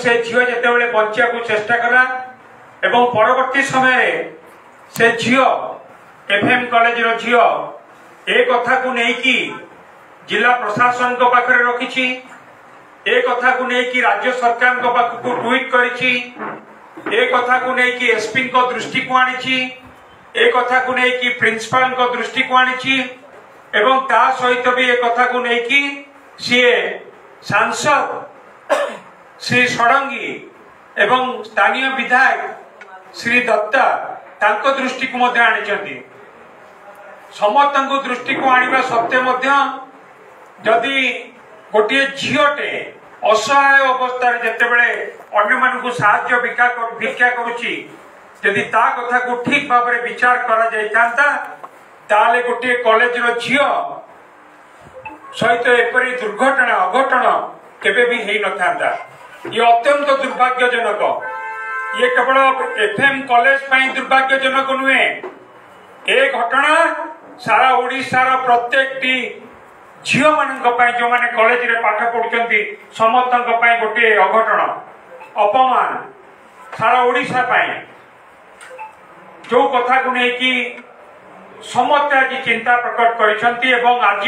से झील जिते बचा को चेष्टा कला एवं परवर्ती समय से झील एफएम कॉलेज झील ए कथा को लेकिन जिला प्रशासन को पाखरे रखी ए कथा को लेकिन राज्य सरकार को पाखक ट्वीट करी ए कथा को लेकिन एसपी को दृष्टि को आनी ए कथा को लेकिन प्रिंसिपाल को दृष्टि को आनी एवं ता सहित भी ए कथा को लेकिन सी सांसद श्री षडंगी एवं स्थानीय विधायक श्री दत्ता तांको दृष्टि को मध्य आनी समस्त दृष्टि को आनिबा सत्वे जदि गोटे झीटे असहाय अवस्था जितेबले अन्य मानक साहाय्य भिक्षा करुच्ची यदि ता कथा को ठीक भाव में विचार करा जाइता ताले गोटे कॉलेज झील सहित एपरी दुर्घटना अघटन केबे भी हेई न थांता। ये अत्यंत दुर्भाग्यजनक। ये केवल एफएम कॉलेज पई दुर्भाग्यजनक नुहे ए घटना सारा ओडिशार प्रत्येक झील मान जो मैंने कॉलेज रे पाठ पढ़ुंट समस्त गोटे अघटन अपमान सारा ओडिशा पाई जो कथा को लेकिन समस्त आज चिंता प्रकट कर आज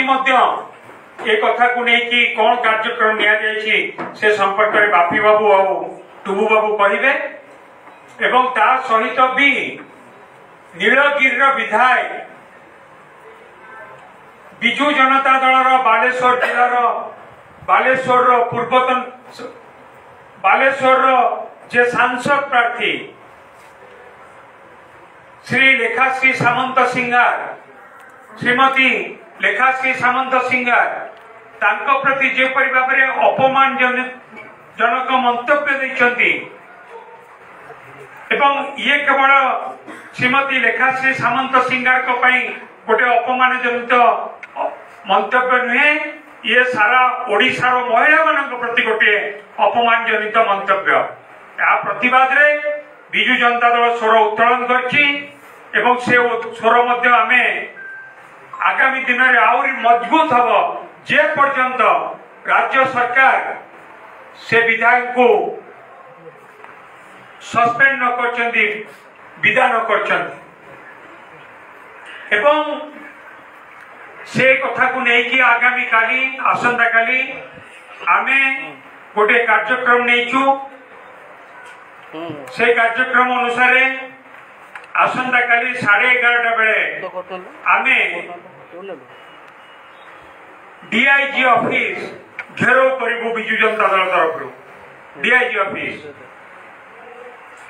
ए कथा को लेकिन कौन कार्यक्रम से संपर्क में बापी बाबू आ टुबू बाबू कहे एवं ता सहित भी नीलगिरी विधायक विजु जनता दल बालेश्वर जिलार बालेश्वर पूर्वतन बालेश्वर जे सांसद प्रार्थी श्री लेखाश्री सामंत सिंगार श्रीमती लेखाश्री सामंत सिंगार तांको प्रति जे परि भाबरे अपमान जनक मंतव्य देइछंती एवं ये केवल श्रीमती लेखाश्री सामंत सिंगार को पई गोटे अपमान जनित मंतव्य नुहे ये सारा ओडिशार महिला मान प्रति गोटे अपमान जनित मंतव्य या प्रतिवाद रे विजु जनता दल स्वर उत्तोलन करछि एवं से स्वर मध्य आमे आगामी दिन में आउरी मजबूत हम जे पर्यंत राज्य सरकार से विधायक को सस्पेंड न करछंती विदा न करछंती एवं से कथा को लेकिन आगामी काली आसंता काली आमे गोटे कार्यक्रम नहींचु से कार्यक्रम अनुसार आसंता काली 11:30 बेले आमे डीआईजी ऑफिस घेराव करू विजु जनता दल तरफ डीआईजी ऑफिस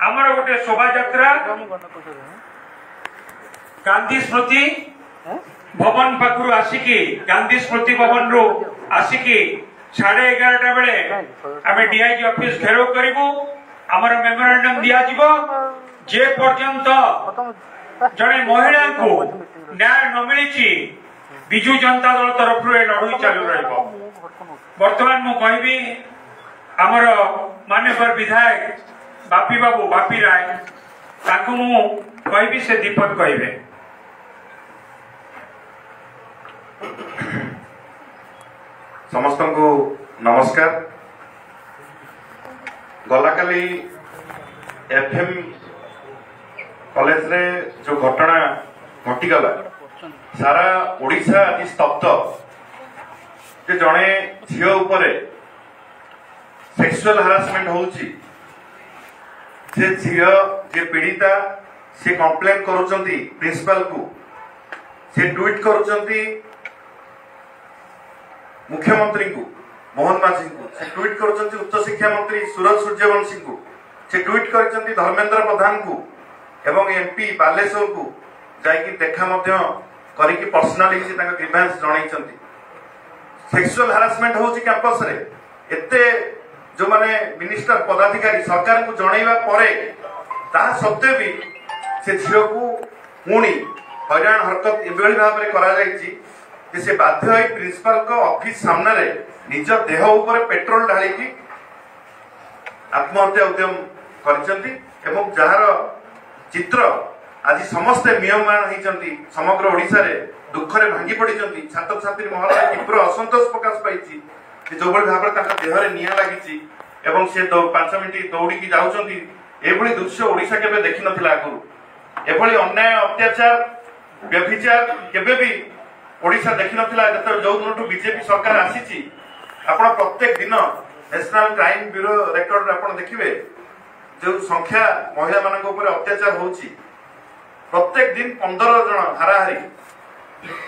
आमर गोटे शोभा यात्रा गांधी स्मृति भवन पाखु आसिकी गांधी स्मृति भवन रू आसिकी 11:30 बेले आम डीआईजी ऑफिस घेराव करू आमर मेमोरांडम दिया जे पर्यंत जड़े महिला को न्याय न मिली विजु जनता दल तरफ लड़ई चालू बर्तमान मु कहबी आमर माननीय विधायक बापी बाबू बापी राय ताकू मु कहबी से दीपक कहबे। समस्त को नमस्कार। गला काली एफएम कॉलेज रे जो घटना घटीगला सारा ओडिशा आज स्तब्ध जे जड़े झील उपरे सेक्सुअल हारासमेंट होउची से झील जे पीड़िता से कंप्लेन करूचंती प्रिंसिपल को से ट्वीट करूचंती मुख्यमंत्री को मोहन माझी को से ट्वीट करूचंती उच्च शिक्षा मंत्री सूरज सूर्यवंशी को से ट्वीट करूचंती धर्मेंद्र प्रधान को एवं एमपी बालेश्वर को जाइकी देखा मध्य करिकी पर्सनाली से तांका ग्रीवेंस जणाइचंती। सेक्सुअल हारासमेंट होउची कैंपस रे एते जो माने मिनिस्टर पदाधिकारी सरकार को जणाइबा परे ता सत्वे भी से झियो को पुणी हैरान हरकत एभली भाव में करा जाइची कि से बाध्य होई प्रिंसिपल को ऑफिस सामने रे निज देह ऊपर पेट्रोल ढाली की आत्महत्या उद्यम करचंती एवं जहार चित्र आज समस्त नियमान होती समग्र ओडिशा रे दुख रे भांगी पड़ी छात्र छात्री महल तीव्र असंतोष प्रकाश पाई जो भाव में देह निया लगी ଏବଂ ସେ 5 ମିନିଟ୍ ଦୌଡ଼ିକି ଯାଉଛନ୍ତି ଏଭଳି ଦୃଶ୍ୟ ଓଡ଼ିଶା କେବେ ଦେଖିନଥିଲା ଆଗରୁ। ଏଭଳି ଅନ୍ୟାୟ ଅତ୍ୟାଚାର ବ୍ୟଭିଚାର କେବେ ବି ଓଡ଼ିଶା ଦେଖିନଥିଲା। ଯେତେବେଳେ ଯୋଉ ଦିନଠୁ ବିଜେପି ସରକାର ଆସିଛି ଆପଣ ପ୍ରତ୍ୟେକ ଦିନ ନ୍ୟାସନାଲ କ୍ରାଇମ ବ୍ୟୁରୋ ରେକର୍ଡରେ ଆପଣ ଦେଖିବେ ଯୋଉ ସଂଖ୍ୟା ମହିଳା ମାନଙ୍କ ଉପରେ ଅତ୍ୟାଚାର ହଉଛି ପ୍ରତ୍ୟେକ ଦିନ 15 ଜଣ ହାରାହାରି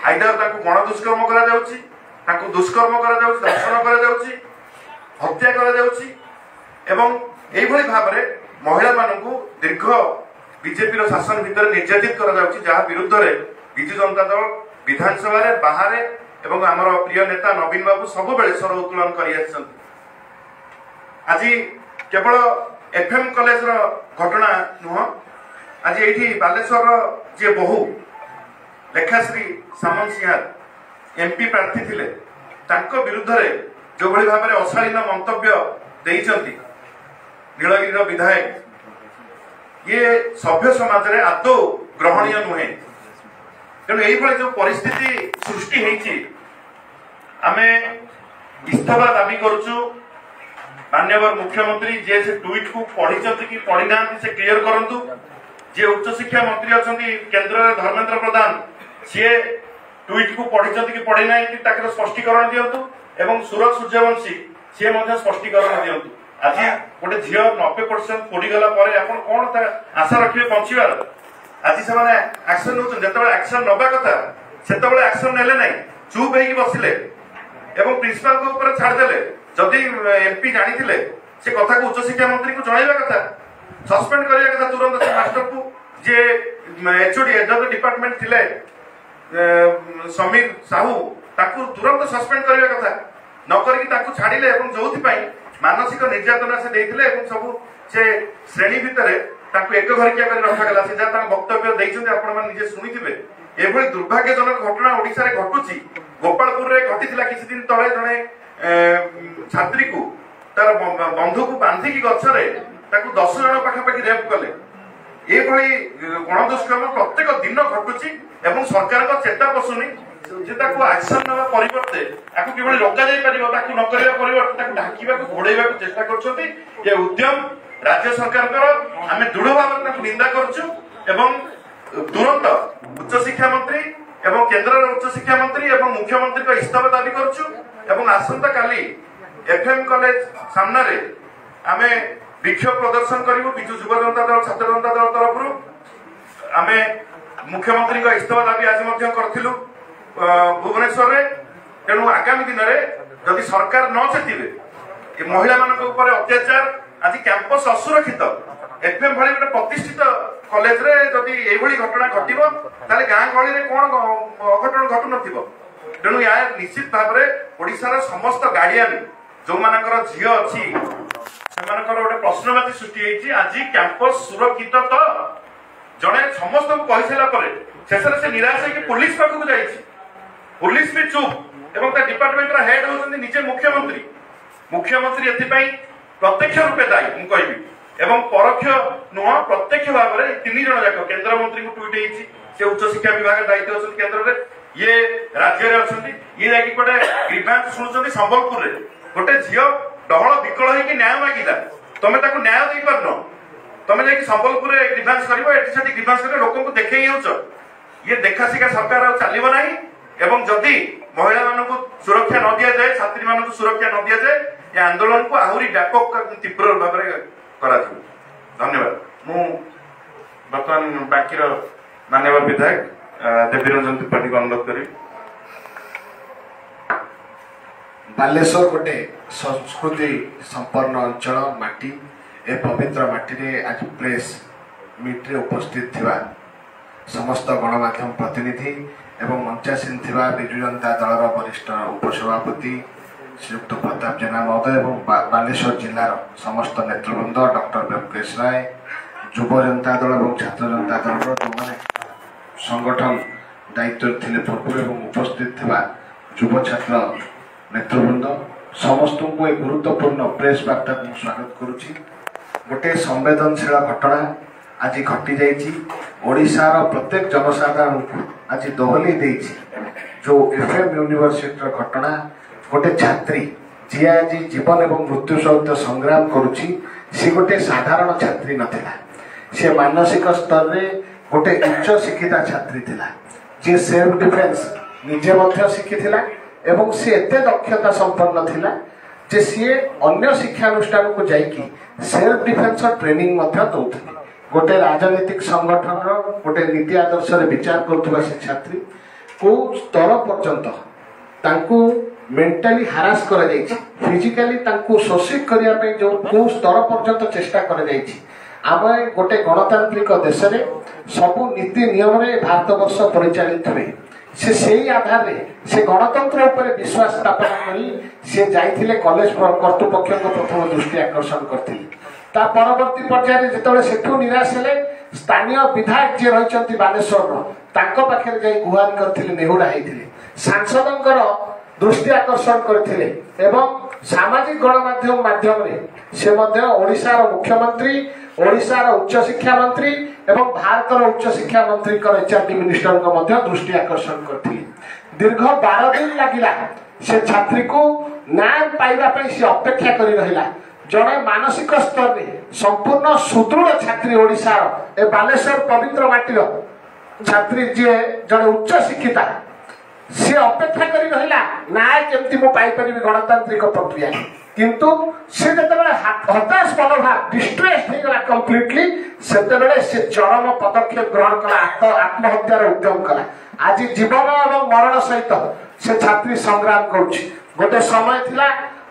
ଆଇଦର ତାଙ୍କୁ ଗଣ ଦୁଷ୍କର୍ମ କରାଯାଉଛି, ତାଙ୍କୁ ଦୁଷ୍କର୍ମ କରାଯାଉଛି, ଧର୍ଷଣ କରାଯାଉଛି, ହତ୍ୟା କରାଯାଉଛି ଏବଂ এইভাবে ভাবে মহিলা মানুষ দীর্ঘ বিজেপির শাসন ভিতরে নির্যাতিত করা যাচ্ছে, যা বিরুদ্ধে বিজু জনতা দল বিধানসভার বাহারে এবং আমার প্রিয় নেতা নবীন বাবু সবুবেলে স্বর উত্তোলন করে আসছেন। আজ কেবল এফএম কলেজর ঘটনা নুহ, আজ এইটি বালেশ্বর যে বহু লেখাশ্রী সামন সিংহার এমপি প্রার্থী ଥିଲେ ତାଙ୍କ ବିରୁଦ୍ଧରେ যেভাবে ଭାବରେ ଅଶାଳୀନ ମନ୍ତବ୍ୟ ଦେଇଛନ୍ତି ନୀଳଗିରିର ବିଧାୟକ, ଇଏ ସଭ୍ୟ ସମାଜରେ ଆଦୌ ଗ୍ରହଣୀୟ ନୁହେଁ। ତେଣୁ এইভাবে যে পরিস্থিতি সৃষ্টি হয়েছে আমি ইস্তফা দাবি করছু। মাননীয় মুখ্যমন্ত্রী যে সে টুইট কু পড়িছন্তি কি পড়ি নাহান্তি সে ক্লিয়ার করন্তু। যে উচ্চশিক্ষা মন্ত্রী অছন্তি কেন্দ্রের ধর্মেন্দ্র প্রধান সে টুইট কু পড়িছন্তি কি পড়ি নাহান্তি তাকে স্পষ্টীকরণ দিয়ন্তু এবং সুরজ সূর্যবংশী সে মধ্যে স্পষ্টীকরণ দিয়ন্তু। আজ গোটে ঝিও 90% পড়িগলা পরে আপন কোন আশা রাখিবে পৌঁছিবার। আজ সেমানে আকশন নউছন, যেতবেলে আকশন নবা কথা সেতবেলে আকশন নেলে নাই, চুপ হইকি বসিলে এবং প্রিন্সিপাল কো উপরে ছাড় দেলে। যদি এমপি জানিলে সে কথাকে উচ্চশিক্ষা মন্ত্রী কো জଣାଇବା কথা, সসপেন্ড করিয়া কথা তুরন্ত সে মাস্টার কো যে এচওডি হেড অফ ডিপার্টমেন্ট থিলে সমীর সাহু তাকু তুরন্ত সসপেন্ড করিয়া কথা ন করিকি তাকু ছাড়িলে এবং যোউথি পাই মানসিক নির্যাতনা সে ଦେଇଥିଲେ এবং সবু সে শ্রেণী ভিতরে তাকে এক ঘরিকিয়া করে রখাগলা। সে যা তাଙ୍କ বক্তব্য ଦେଇଛନ୍ତି ଆପଣ মানে নিজে শুনিଥିବେ। এভাবে দুর্ভাগ্যজনক ঘটনা ওড়িশারে ঘটুছি। গোপালপুরে ঘটিଥିଲା কিছু দিন তଳେ জনে ছাত্রী কু তার বন্ধুকু বাঁধিকি গছরে তাকে 10 জন পাখাপাখি রেপ কলে। এইভাবে গণদুষ্কর্ম প্রত্যেক দিন ঘটুছি এবং সরকারଙ୍କ চেতা পশুনি যে তাকে আকশন নেওয়া পরিবর্তে তাকে কিভাবে রোকা যাই পারিব তাকে ন করিবা পরিবর্তে তাকে ঢাকিବାକୁ ঘোড়াইବାକୁ চেষ্টা করছন্তি। এই উদ্যম রাজ্য সরকারଙ୍କର আমি দৃঢ় ভাবে তাকে নিন্দা করছু এবং তুরন্ত উচ্চশিক্ষা মন্ত্রী এবং কেন্দ্রের উচ্চশিক্ষা মন্ত্রী এবং মুখ্যমন্ত্রীଙ୍କ ইস্তফা দাবি করছু এবং আসন্তা কালি এফএম কলেজ সামনে আমি বিক্ষোভ প্রদর্শন করিবু। বিজু যুব জনতা দল ছাত্র জনতা দল তরফରୁ আমি মুখ্যমন্ত্রীଙ୍କ ইস্তফা দাবি আজ মধ্য করथिलु ভুবনেশ্বরে। তেণু আগামী দিନରେ যদি সরকার ন চেতিবে এই মহিলা মানক উপরে অত্যাচার আজ ক্যাম্পস অসুরক্ষিত এফএম ভଳି ଗୋଟେ ପ୍ରତିଷ୍ଠିତ কলেজরে যদি এইভাবে ঘটনা ঘটিব তাহলে গাঁ গহলিরে কোন অঘটন ঘটু নথিব। তেণু ইয়া নিশ্চিত ভাবে ওড়িশার সমস্ত গার্ডিয়ান ଯୋଉମାନଙ୍କର ଝିଅ ଅଛି ସେମାନଙ୍କର ଗୋଟେ ପ୍ରଶ୍ନବାଚୀ ସୃଷ୍ଟି ହେଇଛି। ଆଜି କ୍ୟାମ୍ପସ ସୁରକ୍ଷିତ ତ ଜଣେ ସମସ୍ତଙ୍କୁ କହିସାରିଲା ପରେ ଶେଷରେ ସେ ନିରାଶ ହେଇକି ପୁଲିସ ପାଖକୁ ଯାଇଛି। ପୁଲିସ ବି ଚୁପ୍ ଏବଂ ତା ଡିପାର୍ଟମେଣ୍ଟର ହେଡ୍ ହଉଛନ୍ତି ନିଜେ ମୁଖ୍ୟମନ୍ତ୍ରୀ। ମୁଖ୍ୟମନ୍ତ୍ରୀ ଏଥିପାଇଁ ପ୍ରତ୍ୟକ୍ଷ ରୂପେ ଦାୟୀ ମୁଁ କହିବି ଏବଂ ପରୋକ୍ଷ ନୁହଁ ପ୍ରତ୍ୟକ୍ଷ ଭାବରେ 3 ଜଣ ଯାକ କେନ୍ଦ୍ରମନ୍ତ୍ରୀଙ୍କୁ ଟ୍ୱିଟ୍ ହେଇଛି। ସେ ଉଚ୍ଚଶିକ୍ଷା ବିଭାଗ ଦାୟିତ୍ୱ ଅଛନ୍ତି କେନ୍ଦ୍ରରେ, ଇଏ ରାଜ୍ୟରେ ଅଛନ୍ତି, ଇଏ ଯାଇକି ଗୋଟେ ଗ୍ରିଭାନ୍ସ ଶୁଣୁଛନ୍ତି ସମ୍ବଲପୁରରେ। ଗୋଟେ ଝିଅ ଡହଳ ବିକଳ ହେଇକି ନ୍ୟାୟ ମାଗିଲା, ତମେ ତାକୁ ନ୍ୟାୟ ଦେଇପାରୁନ, ତମେ ଯାଇକି ସମ୍ବଲପୁରରେ ଗ୍ରିଭାନ୍ସ କରିବ, ଏଠି ସେଠି ଗ୍ରିଭାନ୍ସ କରି ଲୋକଙ୍କୁ ଦେଖେଇ ହେଉଛ। ଇଏ ଦେଖାଶିଖା ସରକାର ଆଉ ଚାଲିବ ନାହିଁ ଏବଂ ଯଦି ମହିଳା ମାନଙ୍କୁ ସୁରକ୍ଷା ନ ଦିଆଯାଏ, ଛାତ୍ରୀ ମାନଙ୍କୁ ସୁରକ୍ଷା ନ ଦିଆଯାଏ, ଏ ଆନ୍ଦୋଳନକୁ ଆହୁରି ବ୍ୟାପକ ତୀବ୍ର ଭାବରେ କରାଯିବ। ଧନ୍ୟବାଦ। ମୁଁ ବର୍ତ୍ତମାନ ବାକିର ମାନ୍ୟବର ବିଧାୟକ ଦେବୀରଞ୍ଜନ ତ୍ରିପାଠୀଙ୍କୁ ଅନୁରୋଧ କରିବି। ବାଲେଶ୍ୱର ଗୋଟେ ସଂସ୍କୃତି ସମ୍ପନ୍ନ ଅଞ୍ଚଳ ମାଟି। ଏ ପବିତ୍ର ମାଟିରେ ଆଜି ପ୍ରେସ୍ ମିଟ୍ରେ ଉପସ୍ଥିତ ଥିବା ସମସ୍ତ ଗଣମାଧ୍ୟମ ପ୍ରତିନିଧି ଏବଂ ମଞ୍ଚାସୀନ ଥିବା ବିଜୁ ଜନତା ଦଳର ବରିଷ୍ଠ ଉପସଭାପତି ଶ୍ରୀଯୁକ୍ତ ପ୍ରତାପ ଜେନା ମହୋଦୟ ଏବଂ ବାଲେଶ୍ୱର ଜିଲ୍ଲାର ସମସ୍ତ ନେତୃବୃନ୍ଦ, ଡକ୍ଟର ବ୍ୟୋମକେଶ ରାୟ, ଯୁବ ଜନତା ଦଳ ଏବଂ ଛାତ୍ର ଜନତା ଦଳର ଯେଉଁମାନେ ସଂଗଠନ ଦାୟିତ୍ୱରେ ଥିଲେ ପୂର୍ବରୁ ଏବଂ ଉପସ୍ଥିତ ଥିବା ଯୁବ ଛାତ୍ର ନେତୃବୃନ୍ଦ ସମସ୍ତଙ୍କୁ ଏ ଗୁରୁତ୍ୱପୂର୍ଣ୍ଣ ପ୍ରେସ୍ ବାର୍ତ୍ତାକୁ ମୁଁ ସ୍ୱାଗତ କରୁଛି। ଗୋଟିଏ ସମ୍ବେଦନଶୀଳ ଘଟଣା ଆଜି ଘଟିଯାଇଛି। ଓଡ଼ିଶାର ପ୍ରତ୍ୟେକ ଜନସାଧାରଣଙ୍କୁ ଆଜି ଦୋହଲେଇ ଦେଇଛି। ଯେଉଁ ଏଫଏମ୍ ୟୁନିଭର୍ସିଟିର ଘଟଣା, ଗୋଟେ ଛାତ୍ରୀ जी आज जीवन एवं मृत्यु सहित संग्राम करुच्ची सी गोटे साधारण छात्री नथिला से मानसिक स्तर रे गोटे उच्च शिक्षिता छात्री थिला जे सेल्फ डिफेन्स निजे मध्य शिखिथिला एवं सी एते दक्षता संपन्न थिला जे सी अन्य शिक्षानुष्ठान को जाइकी सेल्फ डिफेन्स ट्रेनिंग मध्य दउथिले गोटे राजनीतिक संगठन रो गोटे नीति आदर्श रे विचार करथुवा से छात्री को स्तर पर्यंत तांकू मेंटली हारास कर जाइछि फिजिकली तांकू शोषित करिया पे जो को स्तर पर्यंत चेष्टा कर जाइछि आमे गोटे गणतांत्रिक देश रे सबु नीति नियम रे भारत वर्ष परिचालित हुए से आधार रे से गणतंत्र ऊपर विश्वास स्थापन करी से जाइथिले कॉलेज कर्तृपक्ष प्रथम दृष्टि आकर्षण करथिले ता परवर्ती पर्याय जेतबे सेठू निराश हेले स्थानीय विधायक जे रहिचंती बालेश्वर तांको पाखे जाई गुहार करथिले नेहुडा हेथिले सांसदंकर दृष्टि आकर्षण करथिले एवं सामाजिक गणमाध्यम माध्यम रे से मध्य ओडिशार मुख्यमंत्री ओडिशार उच्च शिक्षा मंत्री एवं भारतर उच्च शिक्षा मंत्री एचआरडी मिनिस्टर को मध्य दृष्टि आकर्षण करथिले दीर्घ 12 दिन लागिला से छात्री को न्याय पाइबा पे से अपेक्षा करी रहिला जड़े मानसिक स्तर में संपूर्ण सुदृढ़ छात्री ओडिशार ए बालेश्वर पवित्र माटीर छात्री जे जड़े उच्च शिक्षिता सी अपेक्षा करी रहिला न्याय केमती मु पाई परिबी गणतांत्रिक प्रक्रिया किंतु से जतबे हताश मनोभाव डिस्ट्रेस हो गला कंप्लीटली सेतबेले से चरम पदक्षेप ग्रहण कला आत्महत्यार उद्यम कला आज जीवन और मरण सहित से छात्री संग्राम करुछि गोटे समय थिला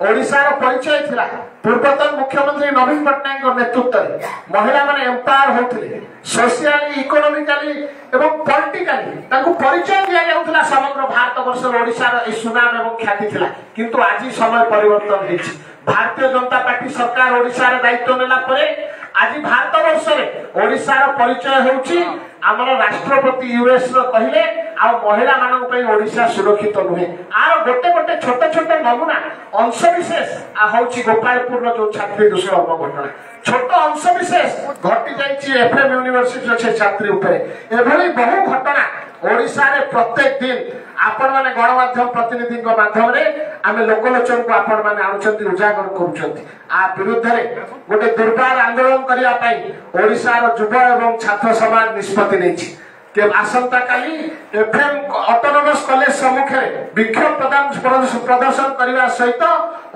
ओडिशार परिचय थिला पूर्वतन मुख्यमंत्री नवीन पट्टनायक नेतृत्व में महिला माने एम्पावर होथिले सोशियली इकोनॉमिकली एवं पॉलिटिकली ताकू परिचय दिया जाउथला समग्र भारत वर्ष ओडिशार ए सुनाम एवं ख्याति थिला किंतु आज समय परिवर्तन होइछि भारतीय जनता पार्टी सरकार ओडिशार दायित्व नेला परे आज भारत वर्ष रे ओडिशार परिचय होउछि आमर राष्ट्रपति यूएस रो कहिले आ महिला मानन पई ओडिशा सुरक्षित नुहे आर गोटे गोटे छोट छोट नमूना अंश विशेष आ होउछि गोपालपुर रो जो छात्री दुष्कर्म घटना छोट अंश विशेष घटी जाइछि एफएम यूनिवर्सिटी रो छात्री ऊपर एभली बहु घटना ओडिशा रे प्रत्येक दिन आपण माने गणमाध्यम प्रतिनिधि माध्यम रे आमे लोकलोचन को आपण माने आनुचंती उजागर करूचंती आ विरुद्ध रे गोटे दुर्बार आंदोलन करिया पई ओडिशा रो युवा एवं छात्र समाज निष्पत्ति नेछि के आसंता काली एफएम ऑटोनोमस कॉलेज सम्मुख रे विक्षोभ प्रदर्शन करिवा सहित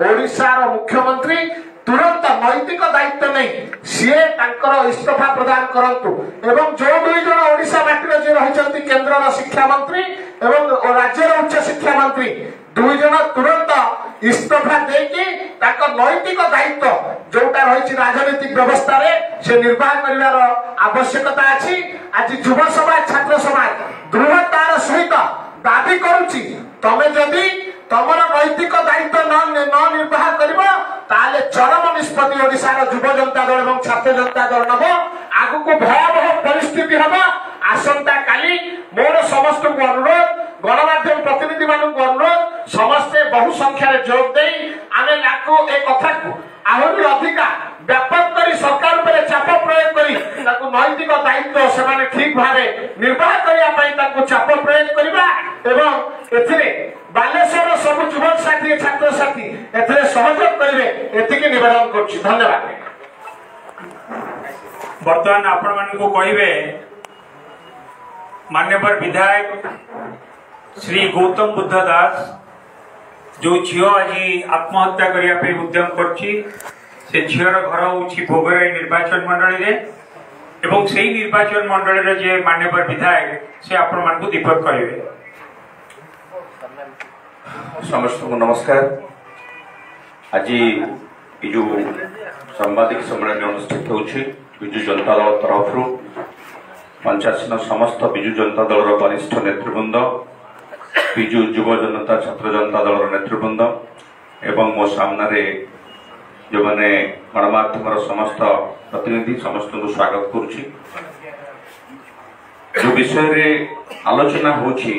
ओडिशा रो मुख्यमंत्री तुरंत नैतिक दायित्व नहीं सीए तांकर इस्तीफा प्रदान करंतु एवं जो दुई जन ओडिशा माटी जे रहिचंती केंद्र शिक्षा मंत्री एवं राज्य उच्च शिक्षा मंत्री दुई जन तुरंत इस्तीफा देकी तांकर नैतिक दायित्व जोटा रहिछि राजनीतिक व्यवस्था रे से निर्वाह करिवार आवश्यकता अछि आज युवा समाज छात्र समाज दृढ़तार सहित दाबी करूछि तमे जदि तमर नैतिक दायित्व न निर्वाह करिबो ताले चरम निष्पत्ति ओडिशार युव जनता दल एवं छात्र जनता दल नब आगु को भयावह परिस्थिति हबा आसंता काली मोर समस्त को अनुरोध गणमाध्यम प्रतिनिधि मान को अनुरोध समस्त बहु संख्या रे जोग देई आमे लाको ए कथा को आहुरी अधिका व्यापक करी सरकार पर चाप प्रयोग करी ताकू नैतिक दायित्व सेमाने ठीक भावे निर्वाह करिया पई ताकू चाप प्रयोग करिबा एवं एथिरे बालेश्वर सब युवक साथी छात्र साथी एथिरे सहयोग करिवे एतिके निवेदन करछि धन्यवाद। वर्तमान आपण मान को कहिबे माननीय विधायक श्री गौतम बुद्ध दास जो झील आज आत्महत्या करने उद्यम करछि से झीर घर हूँ भोगराई निर्वाचन मंडली रे एवं से निर्वाचन मंडली रे जे माननीय विधायक से आपण मान को दीपक करेंगे। समस्त को नमस्कार। आज जो सांबादिक सम्मेलन अनुष्ठित होछि विजु जनता दल तरफ पंचायत समस्त विजु जनता दल वरिष्ठ नेतृवृंद विजु युव जनता छात्र जनता दल नेतृवृंद एवं मो सामने जो मैंने गणमाध्यम समस्त प्रतिनिधि समस्त को स्वागत करुछि। जो विषय रे आलोचना होछि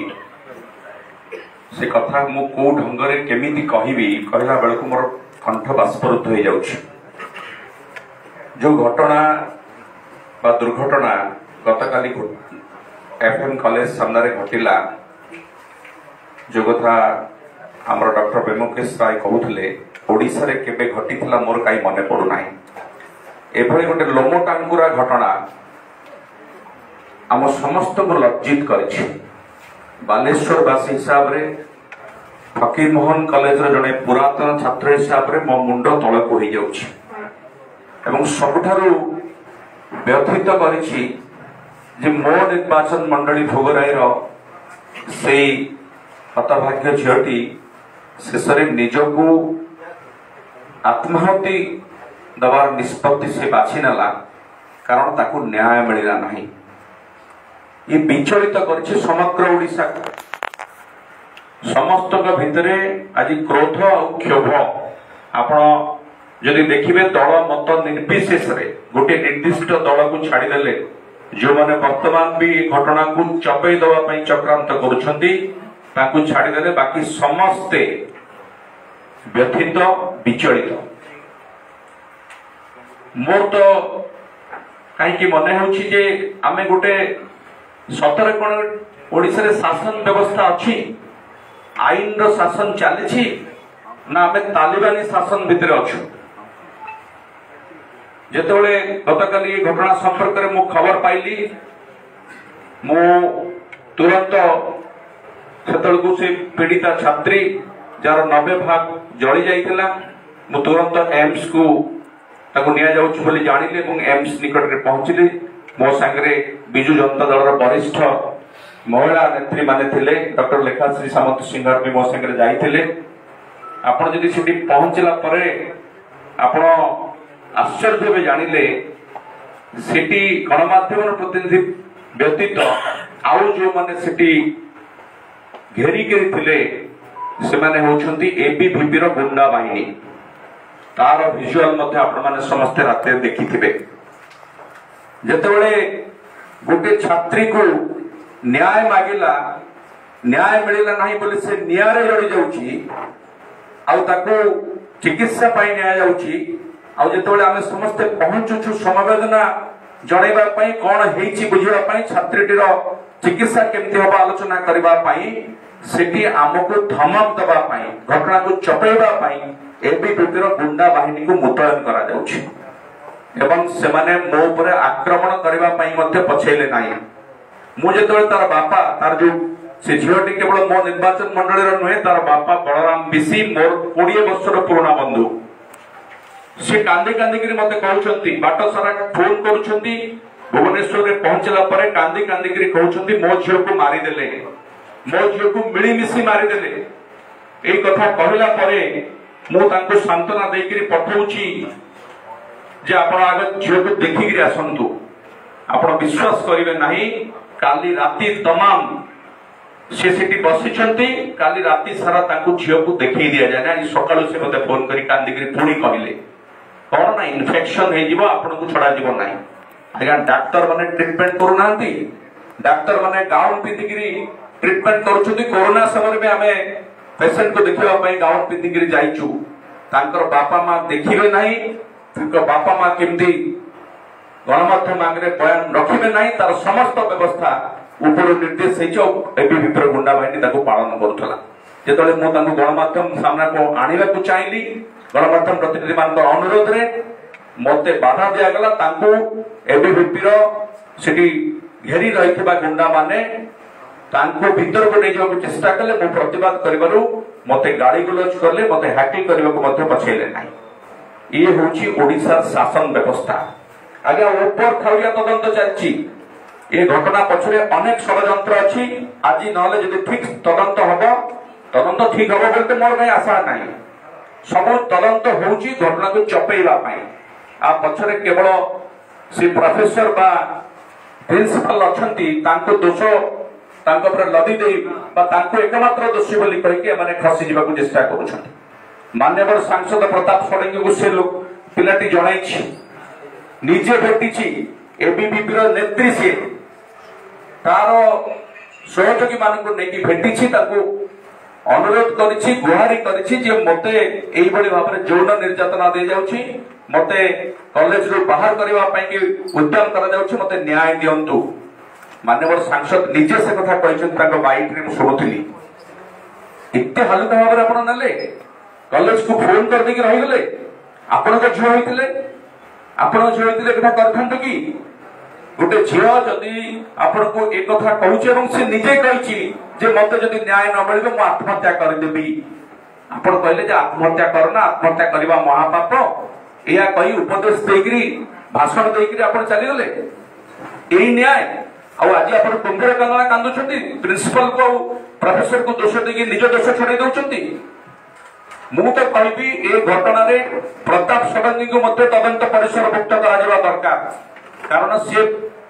से कथा मु को ढंग रे केमिति कहिबी कहला बेल को मोर कंठ बाष्परुद्ध हो जाउछि। जो घटना बा दुर्घटना गतकाली एफएम कॉलेज सामने घटिला जो कथा आमर डॉक्टर बेमुकेश राय कहूले ओडिशा रे केबे घटिथिला मोर काई मने पड़ू नाही। एभଳି गोटे लोमो टांगुरा घटना आम समस्त को लज्जित करिछि। बालेश्वरवासी हिसाब रे फकीर मोहन कॉलेज रे जने पुरातन छात्र हिसाब रे मो मुंड तळक होई जाउछि एवं सबठारु व्यथित करिछि जे मो निर्वाचन मंडली भोगराई रो सेई हतभाग्य झियटी शेषरे निजकू आत्माहुति दबार निष्पत्ति से बाछि नेला कारण ताकू न्याय मिलिला नहीं। ये विचलित करछि समग्र ओडिशा समस्त भितरे आज क्रोध और क्षोभ आपण जदि देखिबे दल मत निर्विशेष रे गोटे निर्दिष्ट दल को छाड़ीदेले जो माने वर्तमान भी घटना को चपेई दवा पई चक्रांत करुछंती ताकू छाड़ीदेले बाकी समस्ते व्यथित विचलित। मोर तो कहीं मन हो आमे गोटे सतरे कौन ओडिशा रे शासन व्यवस्था अच्छी आईन रो शासन चली ना आमे तालिबानी शासन भितर अच्छु। जेतेबेले गतकाली घटना संपर्क में मु खबर पाइली मु तुरंत सेतलकू से पीड़िता छात्री जार 90 भाग जली जाइथिला मु तुरंत एम्स को ताको निया जाउछ बोली जानिले एवं एम्स निकट रे पहुंचली। मो संगे बिजु जनता दल वरिष्ठ महिला नेत्री माने थिले डॉक्टर लेखाश्री सामंत सिंगर भी मो संगे जाइथिले। आपण जदि सिटी पहुंचला परे आपण आश्चर्य भी जानिले सिटी गणमाध्यम प्रतिनिधि व्यतीत आउ जो माने सिटी घेरी के थिले से माने होछंती एबीवीपी रो गुंडा बाहिनी तार विजुअल मध्य आपण माने समस्त रात देखिथिबे। जेतेबेले गोटे छात्री को न्याय मागिला न्याय मिलिला नहीं बोली से नियारे जड़ी जाउची आउ ताको चिकित्सा पाई निया जाउची आउ जेतेबेले आमे समस्त पहुंचुछु समवेदना जणैबा पई कोन हेइची बुझिबा पई छात्रीटीर चिकित्सा केमती होबा आलोचना करबा पई सेठी आमको धमक दबा पई घटना को चपेबा पई एबीवीपी रो गुंडा बाहिनी को मुतयन करा जाउछि एवं सेमाने मो ऊपर आक्रमण करबा पई मध्ये पछैले नाही। मु जेतेबेले तार बापा तार जो से झियोटी केवल मो निर्वाचन मंडली रो नुहे तार बापा बलराम बिसी मोर 20 वर्षर पुराना बंधु से कांदी कांदी करी मते कहउछंती बाट सारा फोन करूछंती भुवनेश्वर रे पहुंचला परे कांदी कांदी करी कहउछंती मो झियो को मारी देले मो झियो को मिली मिसी मारी देले। एई कथा कहला परे मु तांको सांत्वना देकरी पठौछि जे आपण आगे झियो को देखिकरी आसंतु आपण विश्वास करिवे नाही काली राती तमाम से सिटी बसिछंती काली राती सारा तांको झियो को देखि दिया जाय ना। सकाळु से मते फोन करी कांदी करी पुणी कहिले कोन ना इन्फेक्शन हे जीवो आपण को छडा जीवो नाही। आगा डॉक्टर माने ट्रीटमेंट करू नांती डॉक्टर माने गाउन पिंदिकरी ट्रीटमेंट करूछंती कोरोना समय में हमें पेशेंट को देखिबा पई गाउन पिंदिकरी जाइछु तांकर बापा मां देखिबे नाही तांकर बापा मां केमती गणमाध्यम आगे बयान रखिबे नाही तार समस्त व्यवस्था ऊपर निर्देश हेचो एबीवीपी गुंडा बाहिनी ताको पालन करूथला। जेतले मो तांको गणमाध्यम सामना को आनिबा को चाहली गणमाध्यम प्रतिनिधि मान अनुरोध रे मते बाधा दिया गला तांको एबीवीपी रो सिटी घेरी रहितबा गुंडा माने तांको भीतर को नै जाको चेष्टा कले मो प्रतिवाद करिबारु मते गाड़ी गुलज करले मते हैकिंग करबा को मते पछैले नाही। ये होची ओडिसा शासन व्यवस्था आगे ऊपर थाउरिया तदंत चलछि ये घटना पछरे अनेक षडयंत्र अछि आज नले जदि ठीक तदंत हबो तदंत ठीक हबो बोलते मोर कहीं आशा नाही। सब तदंत होउची घटना को चपेइबा पई आ पछरे केवल से प्रोफेसर बा प्रिंसिपल अछंती तांको दोष तांको पर लदी देई बा तांको एकमात्र दोषी बोली कहि के माने खसी जिबा को चेष्टा करूछंती। माननीय सांसद प्रताप षडंगी को से लोक पिलाटी जणाइछि निजे भेटिछि एबीवीपी रो नेत्री से तार सहयोगी मानक नेकी भेटिछि ताको अनुरोध करिछि गुहारी करिछि जे मते एई बळी भाबरे जौन निर्यातना दे जाउछि मते कॉलेज रो बाहर करबा पई कि उद्यम करा जाउछि मते न्याय दियंतु। माननीय सांसद निजे से कथा कहिछन ताको बाइट रे सुनुथिली एते हल्का भाबरे आपण नले कॉलेज को फोन कर देके रही गले आपण को झियो होइतिले आपण झियो होइतिले कथा करथांत कि गोटे झियो जदि आपण को एक कथा कहूचे एवं से निजे कहिछि जे मते जदि न्याय न मिलिबे मु आत्महत्या कर देबी आपण कहले जे आत्महत्या करना आत्महत्या करबा महापाप एया कहि उपदेश देगिरी भाषण देगिरी आपण चली गले एई न्याय आ आज आपण कुंभीर कांदना कांदुछंती प्रिंसिपल को प्रोफेसर को दोष देगी निज दोष छड़े दउछंती मु तो कहबी ए घटना रे प्रताप षडंगी को मध्य तदंत परिसर मुक्त करा जबा दरकार कारण से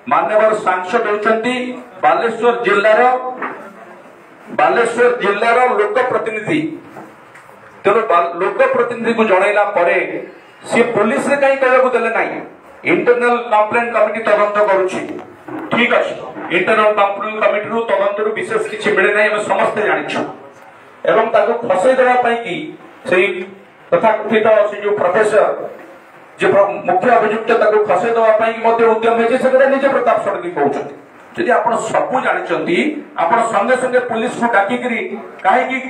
मान्यवर सांसद होचंती बालेश्वर जिल्लार लोक प्रतिनिधि तेणु लोक प्रतिनिधि को जनइला परे से पुलिस रे कहीं कहबो देले नाही इंटरनल कंप्लेंट कमिटी तदंत करूची ठीक अछि इंटरनल कंप्लेंट कमिटी रु तदंत रु विशेष किछि मिले नाही हम समस्त जानिछु एवं ताको फसै देबा पई की सेही तथा कथित से जो प्रोफेसर जे मुख्य अभियुक्त ताको फसै देबा पई की मध्ये उद्यम हे जे सेटा निजे प्रताप षडंगी कहउछथि यदि आपण सबु जानिचंती आपण संगे संगे पुलिस को डाकी करी काहे की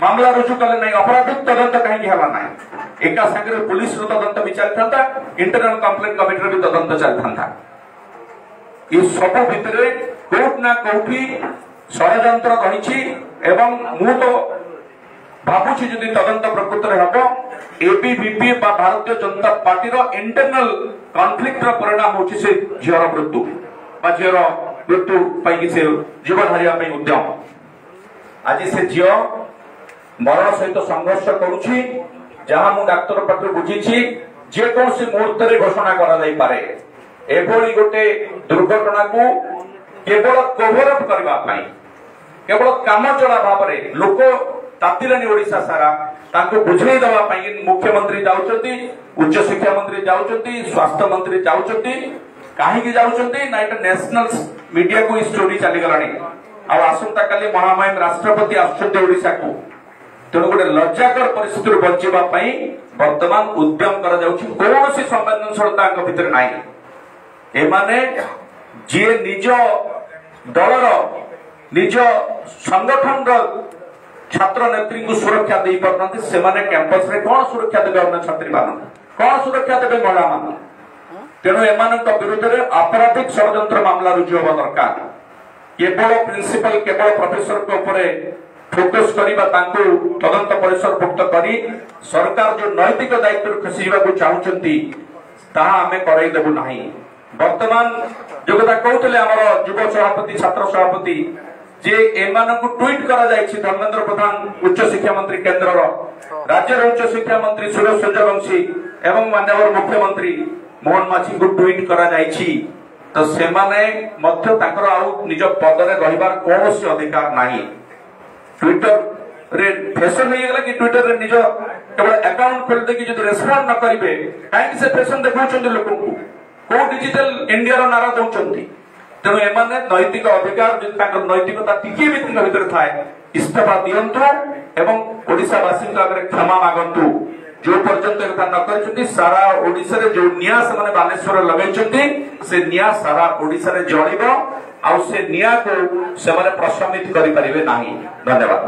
मामला रुजु कले नहीं अपराधिक तदंत कहीं हला नहीं एका संगे पुलिस रो तदंत भी चलता इंटरनल कंप्लेंट कमिटी भी तदंत चलता ये सब भितरे कोर्ट ना कोठी षडयंत्र रही एवं मु तो भाबुछि जदि तदंत प्रकृत रे हबो एबीवीपी बा भारतीय जनता पार्टी रो इंटरनल कॉन्फ्लिक्ट रो परिणाम होछि से झियर मृत्यु बा झियर मृत्यु पई से जीवन हरिया पई उद्यम आज से झियो मरण सहित संघर्ष करुछि जहां मु डाक्टर पात्र बुझीछि जे कोन से मुहूर्त रे घोषणा करा जाई पारे एभली गोटे दुर्घटना को केवल कवर अप करबा पई केवल काम चला भाव रे लोक तातिलानी ओडिसा सारा ताको बुझाई दवा पई मुख्यमंत्री जाउचंती उच्च शिक्षा मंत्री जाउचंती स्वास्थ्य मंत्री जाउचंती काहे की जाउचंती ना एटा नेशनल मीडिया को स्टोरी चली गलानी आ आसंता काली महामहिम राष्ट्रपति आछंती ओडिसा को तेणु गोटे लज्जाकर परिस्थिति बचवा वर्तमान उद्यम करा कौन सी संवेदनशीलता भितर ना एमाने जी निज दलर निज संगठन छात्र नेत्री को सुरक्षा दे पारना से कैंपस रे कौन सुरक्षा देवे अन्य छात्री मान कौन सुरक्षा देवे महिला मान तेणु एम विरुद्ध में आपराधिक षड्यंत्र मामला रुजु होगा दरकार केवल प्रिंसिपल केवल प्रोफेसर के ऊपर फोकस करबा तांको तदंत परिसर मुक्त करी सरकार जो नैतिक दायित्व खसीबा को चाहउचंती ताहा हमें करई देबु नाही वर्तमान जो कथा कहउतले हमर युवा सभापति छात्र सभापति जे एमान को ट्वीट करा जायछि धर्मेंद्र प्रधान उच्च शिक्षा मंत्री केंद्र राज्य उच्च शिक्षा मंत्री सुरेश सूर्यवंशी एवं माननीय मुख्यमंत्री मोहन माछी को ट्वीट करा जायछि तो सेमाने मध्य ताकर आउ निज पद रे रहिबार कोनोसी अधिकार नाही ट्विटर रे फैशन नहीं गला कि ट्विटर रे निज केवल अकाउंट खोल दे कि जो रेस्पॉन्ड न करिवे काहे से फैशन देखौछन लोक को को डिजिटल इंडिया रो नारा दउछंती तेणु एमाने नैतिक अधिकार जो ताकर नैतिकता टिके भी तिनका भीतर थाए इस्तीफा दियंतु एवं ओडिसा वासी का अगर क्षमा मागंतु जो पर्यंत कथा न करछंती सारा ओडिसा रे जो निया से बालेश्वर लगैछंती से निया सारा ओडिसा रे जळिबो आउ से निया को से माने प्रशमित करि परिबे नाही धन्यवाद।